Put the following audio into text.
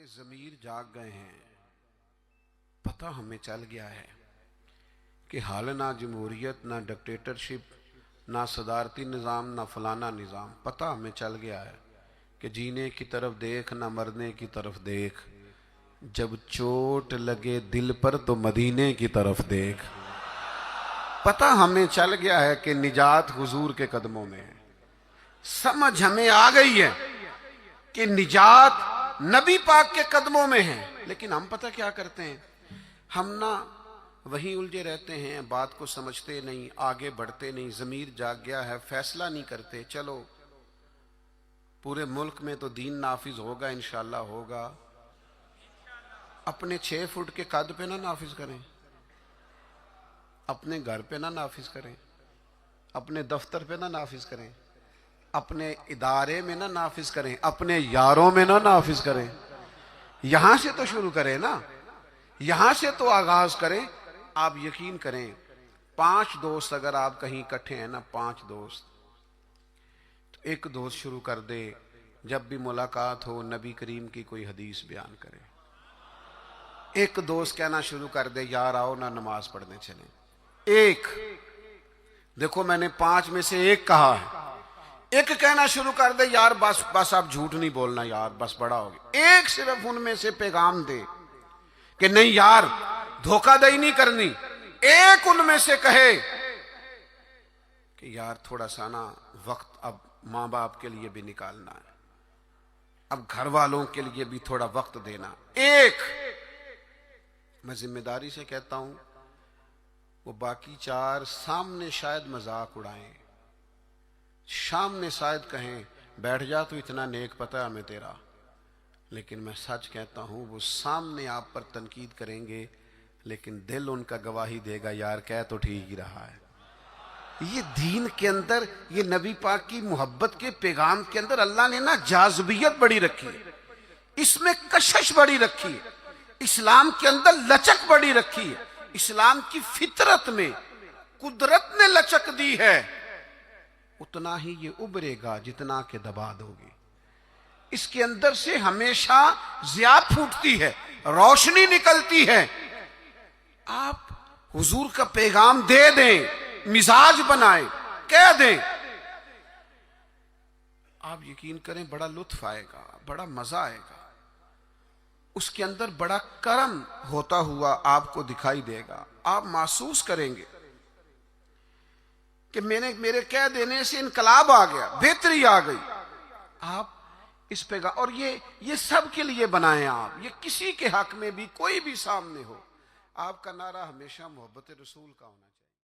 हमारे ज़मीर जाग गए हैं। पता हमें चल गया है कि हाल ना जमहूरियत, ना डिक्टेटरशिप, ना सदारती निज़ाम, ना फलाना निज़ाम। पता हमें चल गया है कि जीने की तरफ देख, ना मरने की तरफ देख। जब चोट लगे दिल पर तो मदीने की तरफ देख। पता हमें चल गया है कि निजात हुजूर के कदमों में है। समझ हमें आ गई है कि निजात नबी पाक के कदमों में है। लेकिन हम पता क्या करते हैं, हम ना वहीं उलझे रहते हैं, बात को समझते नहीं, आगे बढ़ते नहीं। ज़मीर जाग गया है, फैसला नहीं करते। चलो पूरे मुल्क में तो दीन नाफिज होगा, इंशाल्लाह होगा। अपने 6 फुट के कद पे ना नाफिज करें, अपने घर पे ना नाफिज करें, अपने दफ्तर पे ना नाफिज करें, अपने इदारे में ना नाफिज करें, अपने यारों में ना नाफिज करें। यहां से तो शुरू करें ना, यहां से तो आगाज करें। आप यकीन करें, 5 दोस्त अगर आप कहीं इकट्ठे हैं ना, 5 दोस्त, तो एक दोस्त शुरू कर दे, जब भी मुलाकात हो नबी करीम की कोई हदीस बयान करे। एक दोस्त कहना शुरू कर दे, यार आओ ना नमाज पढ़ने चले। एक, देखो मैंने 5 में से एक कहा है। एक कहना शुरू कर दे, यार बस बस आप झूठ नहीं बोलना यार, बस बड़ा हो गया। एक सिर्फ उनमें से पैगाम दे कि नहीं यार धोखाधड़ी नहीं करनी। एक उनमें से कहे कि यार थोड़ा सा ना वक्त अब माँ बाप के लिए भी निकालना है, अब घर वालों के लिए भी थोड़ा वक्त देना। एक, मैं जिम्मेदारी से कहता हूं, वो बाकी 4 सामने शायद मजाक उड़ाएं, सामने शायद कहें बैठ जा तो इतना नेक पता है हमें तेरा, लेकिन मैं सच कहता हूं वो सामने आप पर तनकीद करेंगे, लेकिन दिल उनका गवाही देगा, यार कह तो ठीक ही रहा है। ये दीन के अंदर, ये नबी पाक की मोहब्बत के पैगाम के अंदर अल्लाह ने ना जाज़बियत बड़ी रखी है, इसमें कशिश बड़ी रखी है, इस्लाम के अंदर लचक बड़ी रखी है। इस्लाम की फितरत में कुदरत ने लचक दी है, उतना ही ये उभरेगा जितना के दबा दोगे। इसके अंदर से हमेशा ज़िया फूटती है, रोशनी निकलती है। आप हुजूर का पैगाम दे दें, मिजाज बनाएं, कह दें, आप यकीन करें बड़ा लुत्फ आएगा, बड़ा मजा आएगा। उसके अंदर बड़ा करम होता हुआ आपको दिखाई देगा। आप महसूस करेंगे कि मेरे कह देने से इनकलाब आ गया, बेहतरी आ गई। आप इस पे और ये सब के लिए बनाए आप, ये किसी के हक में भी कोई भी सामने हो, आपका नारा हमेशा मोहब्बत रसूल का होना चाहिए।